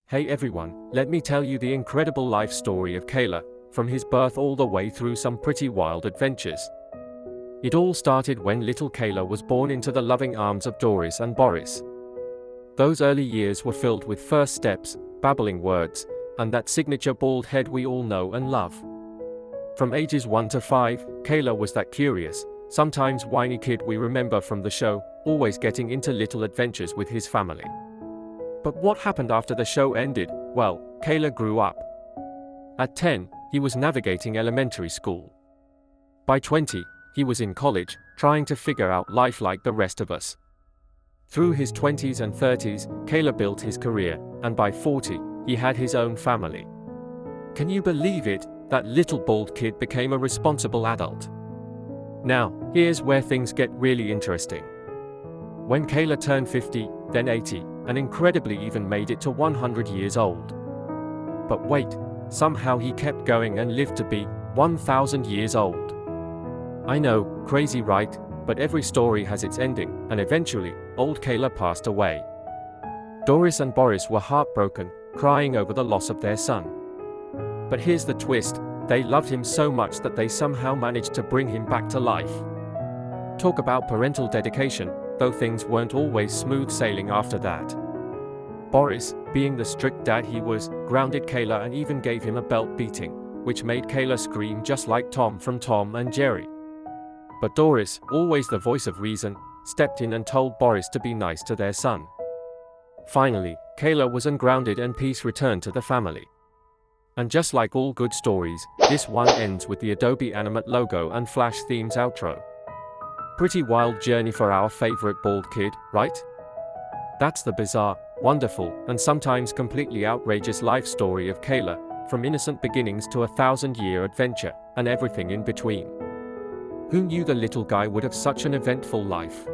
Hey everyone, let me tell you the incredible life story of Caillou, from his birth all the way through some pretty wild adventures. It all started when little Caillou was born into the loving arms of Doris and Boris. Those early years were filled with first steps, babbling words, and that signature bald head we all know and love. From ages 1 to 5, Caillou was that curious, sometimes whiny kid we remember from the show, always getting into little adventures with his family. But what happened after the show ended? Well, Caillou grew up. At 10, he was navigating elementary school. By 20, he was in college, trying to figure out life like the rest of us. Through his 20s and 30s, Caillou built his career, and by 40, he had his own family. Can you believe it? That little bald kid became a responsible adult. Now, here's where things get really interesting. When Caillou turned 50, then 80, and incredibly even made it to 100 years old. But wait, somehow he kept going and lived to be 1,000 years old. I know, crazy right, but every story has its ending, and eventually, old Caillou passed away. Doris and Boris were heartbroken, crying over the loss of their son. But here's the twist, they loved him so much that they somehow managed to bring him back to life. Talk about parental dedication, though things weren't always smooth sailing after that. Boris, being the strict dad he was, grounded Caillou and even gave him a belt beating, which made Caillou scream just like Tom from Tom and Jerry. But Doris, always the voice of reason, stepped in and told Boris to be nice to their son. Finally, Caillou was ungrounded and peace returned to the family. And just like all good stories, this one ends with the Adobe Animate logo and Flash themes outro. Pretty wild journey for our favorite bald kid, right? That's the bizarre, wonderful, and sometimes completely outrageous life story of Caillou, from innocent beginnings to a 1,000-year adventure, and everything in between. Who knew the little guy would have such an eventful life?